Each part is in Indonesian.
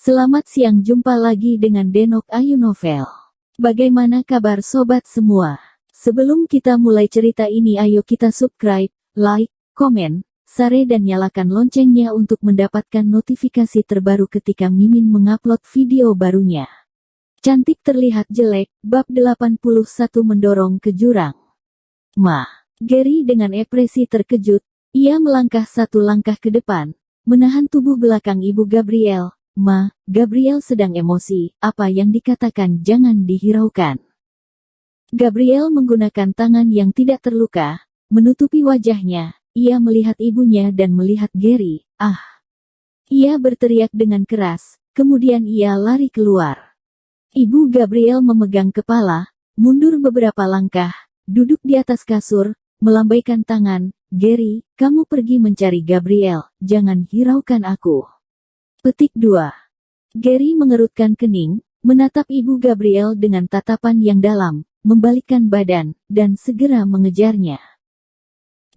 Selamat siang, jumpa lagi dengan Denok Ayu Novel. Bagaimana kabar sobat semua? Sebelum kita mulai cerita ini, ayo kita subscribe, like, komen, share dan nyalakan loncengnya untuk mendapatkan notifikasi terbaru ketika Mimin mengupload video barunya. Cantik terlihat jelek, bab 81 mendorong ke jurang. Gary dengan ekspresi terkejut, ia melangkah satu langkah ke depan, menahan tubuh belakang ibu Gabriel. Gabriel sedang emosi, apa yang dikatakan jangan dihiraukan. Gabriel menggunakan tangan yang tidak terluka, menutupi wajahnya, ia melihat ibunya dan melihat Gary, Ia berteriak dengan keras, kemudian ia lari keluar. Ibu Gabriel memegang kepala, mundur beberapa langkah, duduk di atas kasur, melambaikan tangan, Gary, kamu pergi mencari Gabriel, jangan hiraukan aku. Petik 2. Gary mengerutkan kening, menatap ibu Gabriel dengan tatapan yang dalam, membalikkan badan, dan segera mengejarnya.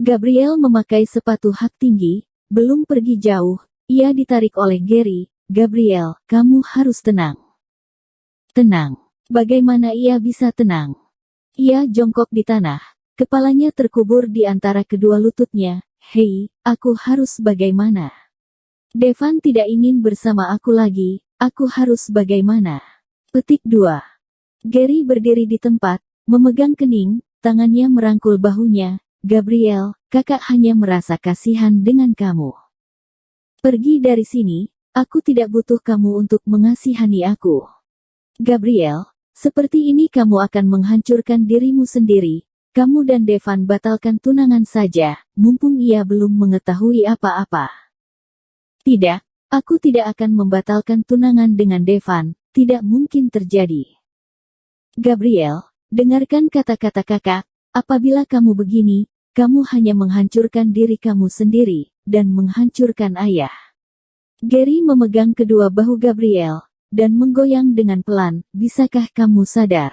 Gabriel memakai sepatu hak tinggi, belum pergi jauh, ia ditarik oleh Gary. Gabriel, kamu harus tenang. Tenang. Bagaimana ia bisa tenang? Ia jongkok di tanah, kepalanya terkubur di antara kedua lututnya. Hei, aku harus bagaimana? Devan tidak ingin bersama aku lagi, aku harus bagaimana? Petik 2. Gary berdiri di tempat, memegang kening, tangannya merangkul bahunya. Gabriel, kakak hanya merasa kasihan dengan kamu. Pergi dari sini, aku tidak butuh kamu untuk mengasihani aku. Gabriel, seperti ini kamu akan menghancurkan dirimu sendiri. Kamu dan Devan batalkan tunangan saja, mumpung ia belum mengetahui apa-apa. Tidak, aku tidak akan membatalkan tunangan dengan Devan, tidak mungkin terjadi. Gabriel, dengarkan kata-kata kakak, apabila kamu begini, kamu hanya menghancurkan diri kamu sendiri, dan menghancurkan ayah. Gary memegang kedua bahu Gabriel, dan menggoyang dengan pelan, bisakah kamu sadar?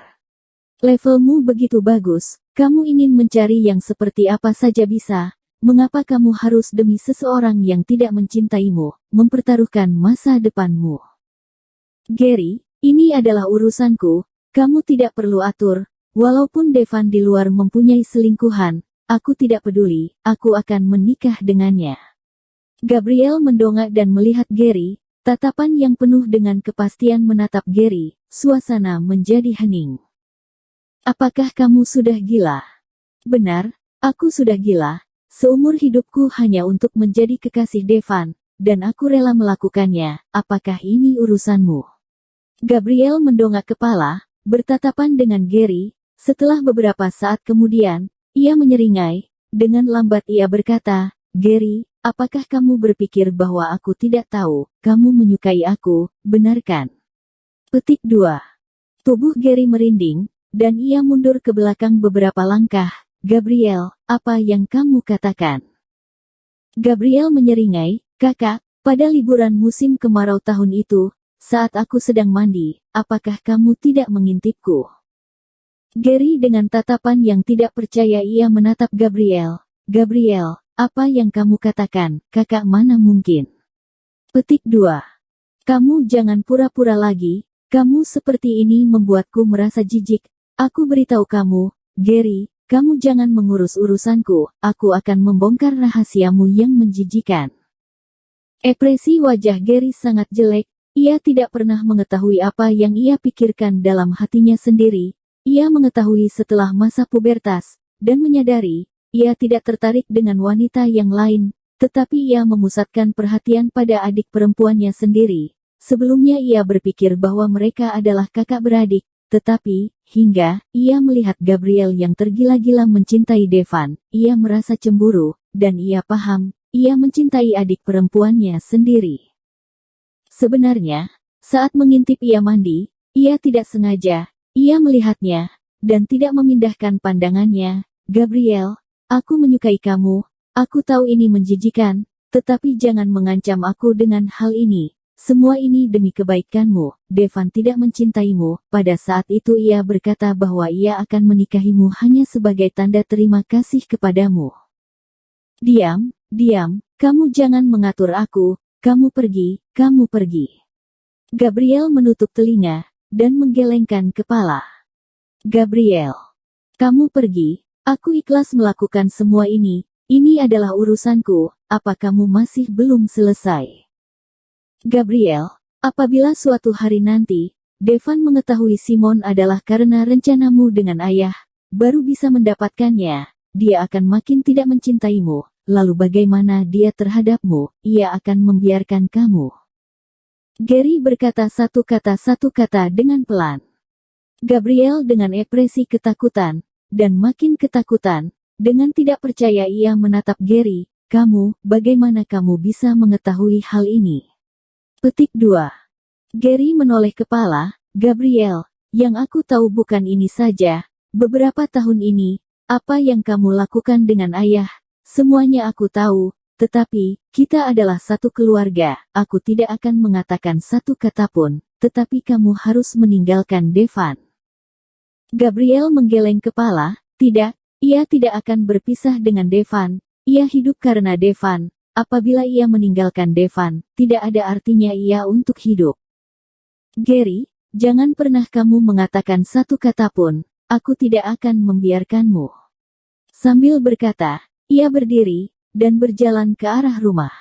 Levelmu begitu bagus, kamu ingin mencari yang seperti apa saja bisa. Mengapa kamu harus demi seseorang yang tidak mencintaimu, mempertaruhkan masa depanmu? Gary, ini adalah urusanku, kamu tidak perlu atur, walaupun Devan di luar mempunyai selingkuhan, aku tidak peduli, aku akan menikah dengannya. Gabriel mendongak dan melihat Gary, tatapan yang penuh dengan kepastian menatap Gary, suasana menjadi hening. Apakah kamu sudah gila? Benar, aku sudah gila. Seumur hidupku hanya untuk menjadi kekasih Devan, dan aku rela melakukannya, apakah ini urusanmu? Gabriel mendongak kepala, bertatapan dengan Gary, setelah beberapa saat kemudian, ia menyeringai, dengan lambat ia berkata, Gary, apakah kamu berpikir bahwa aku tidak tahu, kamu menyukai aku, benar kan? Petik 2. Tubuh Gary merinding, dan ia mundur ke belakang beberapa langkah. Gabriel, apa yang kamu katakan? Gabriel menyeringai, kakak, pada liburan musim kemarau tahun itu, saat aku sedang mandi, apakah kamu tidak mengintipku? Gary dengan tatapan yang tidak percaya ia menatap Gabriel. Gabriel, apa yang kamu katakan, kakak mana mungkin? Petik 2. Kamu jangan pura-pura lagi, kamu seperti ini membuatku merasa jijik. Aku beritahu kamu, Gary, kamu jangan mengurus urusanku, aku akan membongkar rahasiamu yang menjijikan. Ekspresi wajah Gary sangat jelek, ia tidak pernah mengetahui apa yang ia pikirkan dalam hatinya sendiri, ia mengetahui setelah masa pubertas, dan menyadari, ia tidak tertarik dengan wanita yang lain, tetapi ia memusatkan perhatian pada adik perempuannya sendiri. Sebelumnya ia berpikir bahwa mereka adalah kakak beradik, tetapi, hingga ia melihat Gabriel yang tergila-gila mencintai Devan, ia merasa cemburu, dan ia paham, ia mencintai adik perempuannya sendiri. Sebenarnya, saat mengintip ia mandi, ia tidak sengaja, ia melihatnya, dan tidak memindahkan pandangannya. Gabriel, aku menyukai kamu, aku tahu ini menjijikan, tetapi jangan mengancam aku dengan hal ini. Semua ini demi kebaikanmu, Devan tidak mencintaimu. Pada saat itu ia berkata bahwa ia akan menikahimu hanya sebagai tanda terima kasih kepadamu. Diam, kamu jangan mengatur aku, kamu pergi, Gabriel menutup telinga, dan menggelengkan kepala. Gabriel, kamu pergi, aku ikhlas melakukan semua ini adalah urusanku, apa kamu masih belum selesai? Gabriel, apabila suatu hari nanti, Devan mengetahui Simon adalah karena rencanamu dengan ayah, baru bisa mendapatkannya, dia akan makin tidak mencintaimu, lalu bagaimana dia terhadapmu, ia akan membiarkan kamu. Gary berkata satu kata dengan pelan. Gabriel dengan ekspresi ketakutan, dan makin ketakutan, dengan tidak percaya ia menatap Gary, bagaimana kamu bisa mengetahui hal ini? Petik 2. Gary menoleh kepala, Gabriel, yang aku tahu bukan ini saja, beberapa tahun ini, apa yang kamu lakukan dengan ayah, semuanya aku tahu, tetapi, kita adalah satu keluarga, aku tidak akan mengatakan satu kata pun, tetapi kamu harus meninggalkan Devan. Gabriel menggeleng kepala, tidak, ia tidak akan berpisah dengan Devan, ia hidup karena Devan, apabila ia meninggalkan Devan, tidak ada artinya ia untuk hidup. Gary, jangan pernah kamu mengatakan satu kata pun, aku tidak akan membiarkanmu. Sambil berkata, ia berdiri, dan berjalan ke arah rumah.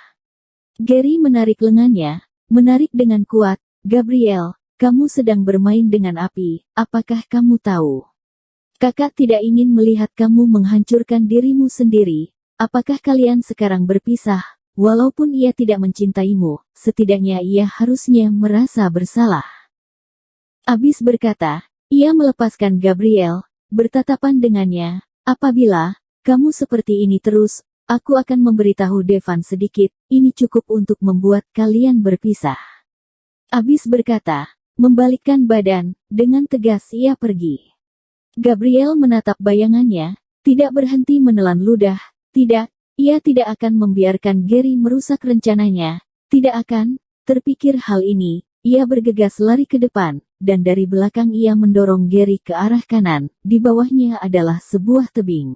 Gary menarik lengannya, menarik dengan kuat, Gabriel, kamu sedang bermain dengan api, apakah kamu tahu? Kakak tidak ingin melihat kamu menghancurkan dirimu sendiri, apakah kalian sekarang berpisah, walaupun ia tidak mencintaimu, setidaknya ia harusnya merasa bersalah. Abis berkata, ia melepaskan Gabriel, bertatapan dengannya, apabila kamu seperti ini terus, aku akan memberitahu Devan sedikit, ini cukup untuk membuat kalian berpisah. Abis berkata, membalikkan badan, dengan tegas ia pergi. Gabriel menatap bayangannya, tidak berhenti menelan ludah, tidak, ia tidak akan membiarkan Gary merusak rencananya, tidak akan, terpikir hal ini, ia bergegas lari ke depan, dan dari belakang ia mendorong Gary ke arah kanan, di bawahnya adalah sebuah tebing.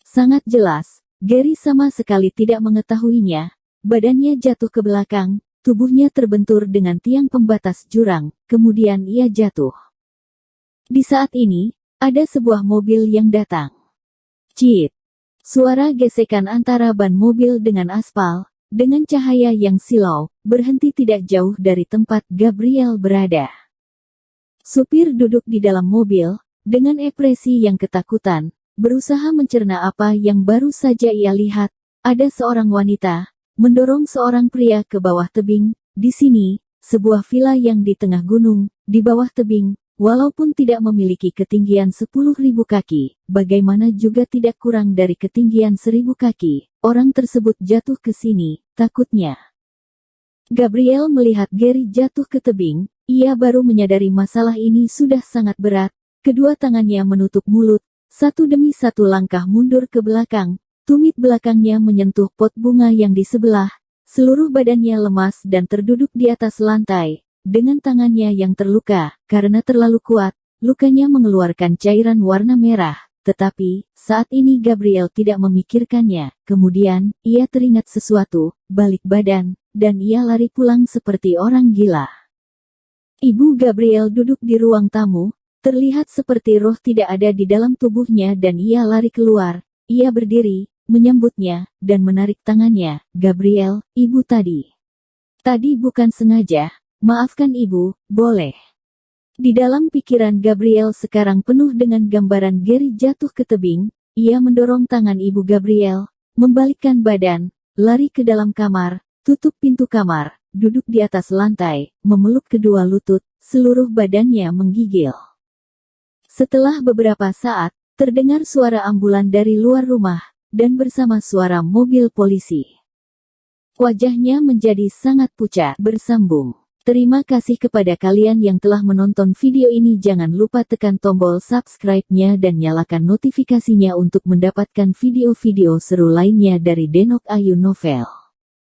Sangat jelas, Gary sama sekali tidak mengetahuinya, badannya jatuh ke belakang, tubuhnya terbentur dengan tiang pembatas jurang, kemudian ia jatuh. Di saat ini, ada sebuah mobil yang datang. Cit! Suara gesekan antara ban mobil dengan aspal, dengan cahaya yang silau, berhenti tidak jauh dari tempat Gabriel berada. Supir duduk di dalam mobil, dengan ekspresi yang ketakutan, berusaha mencerna apa yang baru saja ia lihat. Ada seorang wanita mendorong seorang pria ke bawah tebing. Di sini, sebuah villa yang di tengah gunung, di bawah tebing, walaupun tidak memiliki ketinggian 10.000 kaki, bagaimana juga tidak kurang dari ketinggian 1.000 kaki, orang tersebut jatuh ke sini, takutnya. Gabriel melihat Gary jatuh ke tebing, ia baru menyadari masalah ini sudah sangat berat, kedua tangannya menutup mulut, satu demi satu langkah mundur ke belakang, tumit belakangnya menyentuh pot bunga yang di sebelah, seluruh badannya lemas dan terduduk di atas lantai, dengan tangannya yang terluka, karena terlalu kuat, lukanya mengeluarkan cairan warna merah, tetapi, saat ini Gabriel tidak memikirkannya, kemudian, ia teringat sesuatu, balik badan, dan ia lari pulang seperti orang gila. Ibu Gabriel duduk di ruang tamu, terlihat seperti roh tidak ada di dalam tubuhnya dan ia lari keluar. Ia berdiri, menyambutnya, dan menarik tangannya. Gabriel, ibu tadi. Tadi bukan sengaja, maafkan ibu, boleh. Di dalam pikiran Gabriel sekarang penuh dengan gambaran Gary jatuh ke tebing, ia mendorong tangan ibu Gabriel, membalikkan badan, lari ke dalam kamar, tutup pintu kamar, duduk di atas lantai, memeluk kedua lutut, seluruh badannya menggigil. Setelah beberapa saat, terdengar suara ambulan dari luar rumah, dan bersama suara mobil polisi. Wajahnya menjadi sangat pucat, bersambung. Terima kasih kepada kalian yang telah menonton video ini. Jangan lupa tekan tombol subscribe-nya dan nyalakan notifikasinya untuk mendapatkan video-video seru lainnya dari Denok Ayu Novel.